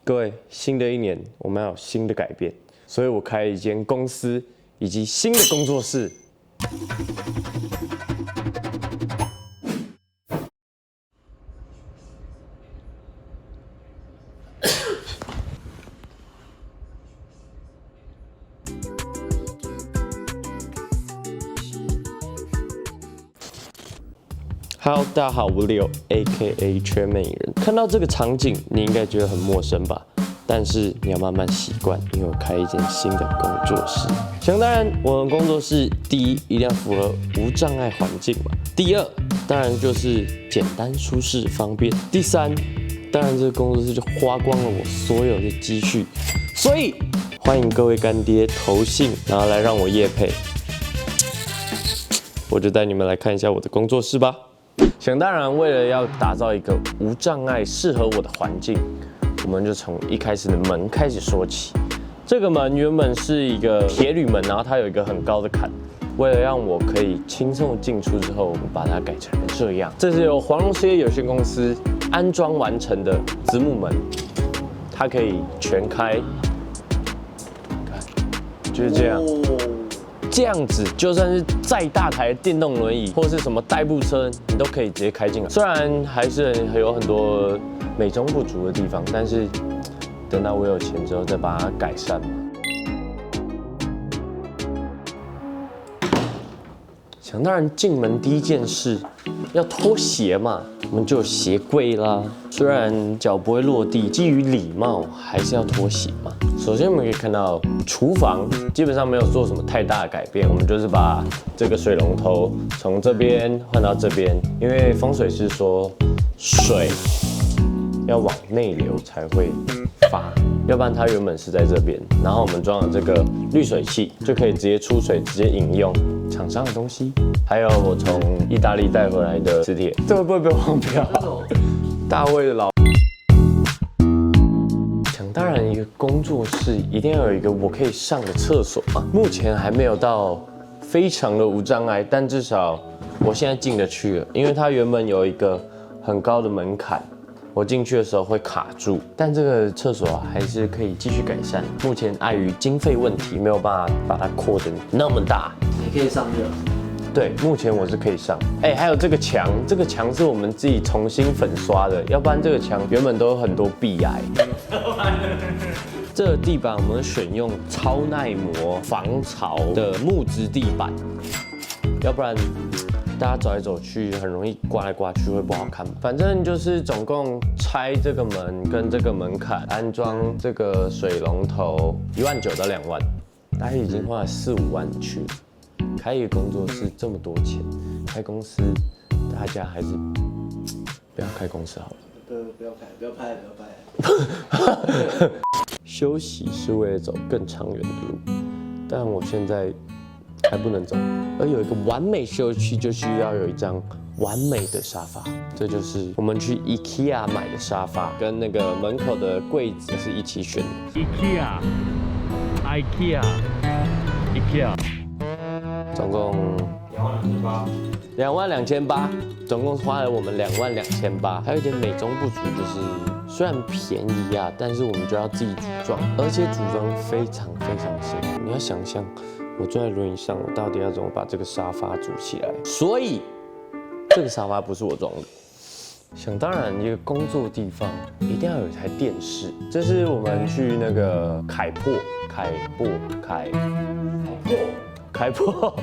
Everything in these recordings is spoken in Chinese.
各位，新的一年我们要有新的改变，所以我开了一间公司以及新的工作室。Hello， 大家好，我Leo，A.K.A. 全美人。看到这个场景，你应该觉得很陌生吧？但是你要慢慢习惯，因为我开一间新的工作室。想当然，我们工作室第一一定要符合无障碍环境嘛。第二，当然就是简单、舒适、方便。第三，当然这个工作室就花光了我所有的积蓄。所以欢迎各位干爹投信，然后来让我业配。我就带你们来看一下我的工作室吧。想当然，为了要打造一个无障碍、适合我的环境，我们就从一开始的门开始说起。这个门原本是一个铁铝门，然后它有一个很高的坎。为了让我可以轻松进出之后，我们把它改成了这样。这是由黄龙事业有限公司安装完成的子母门，它可以全开，看，就是这样。这样子，就算是再大台的电动轮椅或是什么代步车，你都可以直接开进来。虽然还是有很多美中不足的地方，但是等到我有钱之后再把它改善嘛。想当然，进门第一件事要脱鞋嘛，我们就有鞋柜啦。虽然脚不会落地，基于礼貌还是要脱鞋嘛。首先我们可以看到厨房基本上没有做什么太大的改变，我们就是把这个水龙头从这边换到这边，因为风水师说水要往内流才会发，要不然它原本是在这边。然后我们装了这个滤水器，就可以直接出水，直接饮用厂商的东西。还有我从意大利带回来的磁铁，这会不会被黄标？大卫的老。当然，一个工作室一定要有一个我可以上的厕所嘛。目前还没有到非常的无障碍，但至少我现在进得去了，因为它原本有一个很高的门槛，我进去的时候会卡住。但这个厕所还是可以继续改善。目前碍于经费问题，没有办法把它扩得那么大。你可以上热。对，目前我是可以上。还有这个墙，这个墙是我们自己重新粉刷的，要不然这个墙原本都有很多壁癌。这个地板我们选用超耐磨、防潮的木质地板，要不然大家走来走去很容易刮来刮去会不好看。反正就是总共拆这个门跟这个门槛，安装这个水龙头，1.9万到2万，大概已经花了4、5万去了。开一个工作室这么多钱，开公司大家还是不要开公司好了。不要拍。休息是为了走更长远的路，但我现在还不能走。而有一个完美休息，就需要有一张完美的沙发。这就是我们去 IKEA 买的沙发，跟那个门口的柜子是一起选的。IKEA。总共22800，总共花了我们22800。还有一点美中不足，就是虽然便宜啊，但是我们就要自己组装，而且组装非常辛苦。你要想象，我坐在轮椅上，我到底要怎么把这个沙发组起来？所以这个沙发不是我装的。想当然，一个工作地方一定要有一台电视。这是我们去那个开破，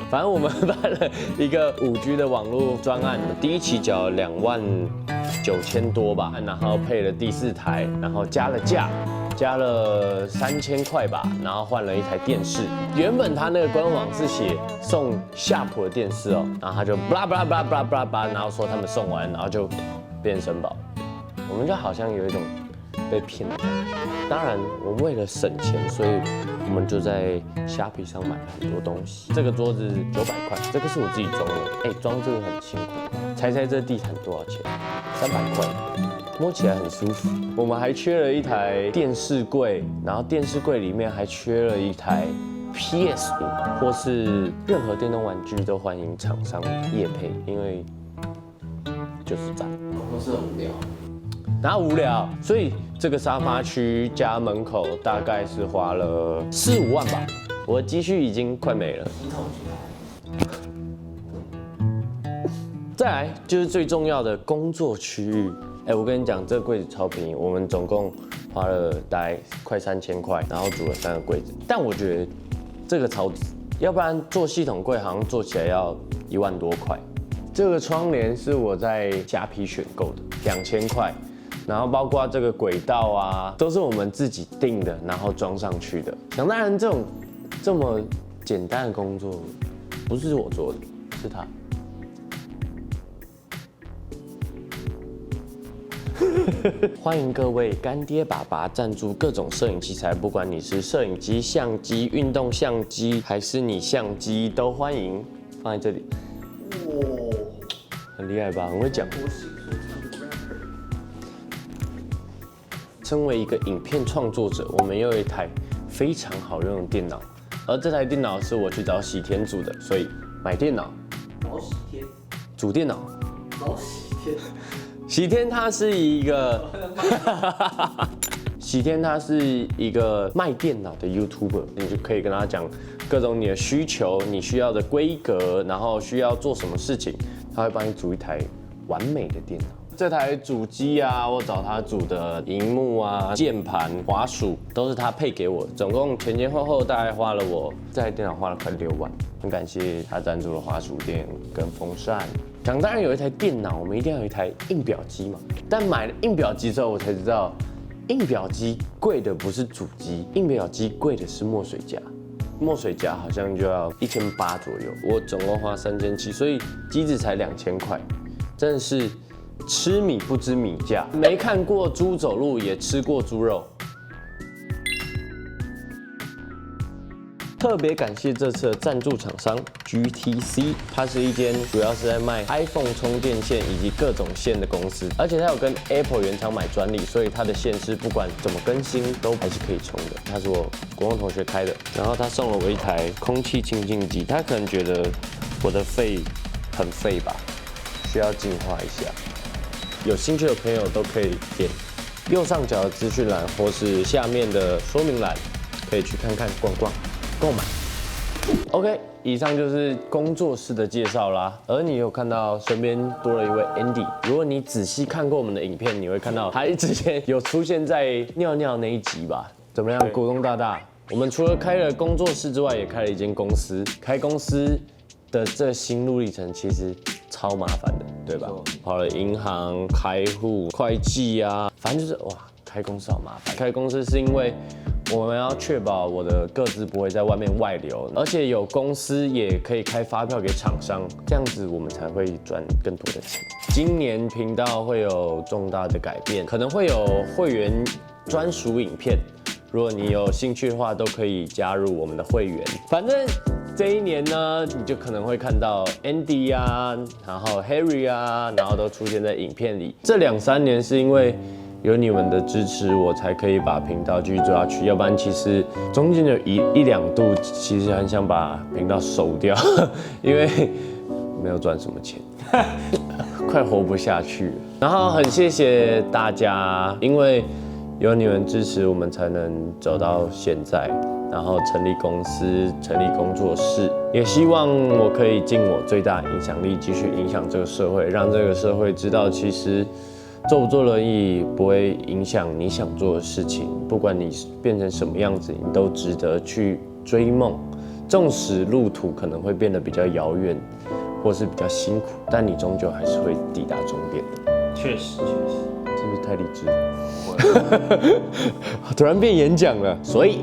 反正我们办了一个5G 的网络专案，第一期缴29000多吧，然后配了第4台，然后加了价，加了3000块吧，然后换了一台电视。原本他那个官网是写送夏普的电视哦，然后他就巴拉，然后说他们送完，然后就变身宝，我们就好像有一种被骗的感觉。当然，我为了省钱，所以我们就在虾皮上买了很多东西。这个桌子900块，这个是我自己装的。装这个很辛苦。猜这地毯多少钱？300块，摸起来很舒服。我们还缺了一台电视柜，然后电视柜里面还缺了一台 PS5，或是任何电动玩具都欢迎厂商业配，因为就是赞。工作室很无聊。哪无聊？所以这个沙发区加门口大概是花了4、5万吧，我的积蓄已经快没了。再来就是最重要的工作区域。我跟你讲，这个柜子超便宜，我们总共花了大概快3000块，然后组了3个柜子。但我觉得这个超值，要不然做系统柜好像做起来要1万多块。这个窗帘是我在虾皮选购的，2000块。然后包括这个轨道啊，都是我们自己定的，然后装上去的。想当然，这么简单的工作，不是我做的，是他。欢迎各位干爹爸爸赞助各种摄影器材，不管你是摄影机、相机、运动相机，还是你相机，都欢迎放在这里。哇，很厉害吧？很会讲。身为一个影片创作者，我们有一台非常好用的电脑，而这台电脑是我去找喜天组的，所以买电脑，找喜天，组电脑，找喜天。喜天他是一个，喜天他是一个卖电脑的 YouTuber， 你就可以跟他讲各种你的需求，你需要的规格，然后需要做什么事情，他会帮你组一台完美的电脑。这台主机啊，我找他组的荧幕啊、键盘、滑鼠都是他配给我，总共前后大概花了我这台电脑花了快6万，很感谢他赞助了滑鼠垫跟风扇。想当然有一台电脑，我们一定要有一台印表机嘛。但买了印表机之后，我才知道，印表机贵的不是主机，印表机贵的是墨水夹。墨水夹好像就要1800左右，我总共花3700，所以机子才2000块，真的是吃米不知米价。没看过猪走路，也吃过猪肉。特别感谢这次的赞助厂商 GTC， 它是一间主要是在卖 iPhone 充电线以及各种线的公司，而且它有跟 Apple 原厂买专利，所以它的线是不管怎么更新都还是可以充的。它是我国中同学开的，然后他送了我一台空气清净机，他可能觉得我的肺很废吧，需要净化一下。有兴趣的朋友都可以点右上角的资讯栏或是下面的说明栏，可以去看看逛逛。购买。OK， 以上就是工作室的介绍啦。而你有看到身边多了一位 Andy， 如果你仔细看过我们的影片，你会看到他之前有出现在尿尿那一集吧？怎么样，股东大大？我们除了开了工作室之外，也开了一间公司。开公司的这心路历程其实超麻烦的，对吧？跑了银行、开户、会计啊，反正就是哇，开公司好麻烦。开公司是因为我们要确保我的个资不会在外面外流，而且有公司也可以开发票给厂商，这样子我们才会赚更多的钱。今年频道会有重大的改变，可能会有会员专属影片，如果你有兴趣的话，都可以加入我们的会员。反正这一年呢，你就可能会看到 Andy 啊，然后 Harry 啊，然后都出现在影片里。这2、3年是因为有你们的支持，我才可以把频道继续做下去。要不然，其实中间有一两度，其实很想把频道收掉，因为没有赚什么钱，快活不下去了。然后很谢谢大家，因为有你们支持，我们才能走到现在。然后成立公司，成立工作室，也希望我可以尽我最大影响力，继续影响这个社会，让这个社会知道，其实做不做轮椅不会影响你想做的事情，不管你变成什么样子，你都值得去追梦。纵使路途可能会变得比较遥远，或是比较辛苦，但你终究还是会抵达终点的。确实，是不是太励志？突然变演讲了，所以。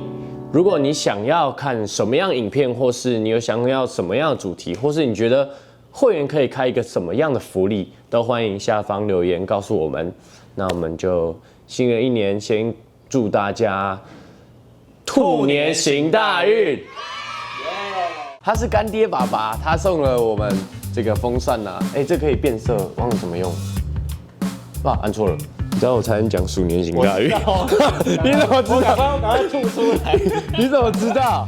如果你想要看什么样影片，或是你有想要什么样的主题，或是你觉得会员可以开一个什么样的福利，都欢迎下方留言告诉我们。那我们就新的一年先祝大家兔年行大运。他是干爹爸爸，他送了我们这个风扇呐，这可以变色，忘了怎么用。啊，按错了。你知道我才能讲鼠年行大运？你怎么知道？我赶快吐出来。你怎么知道？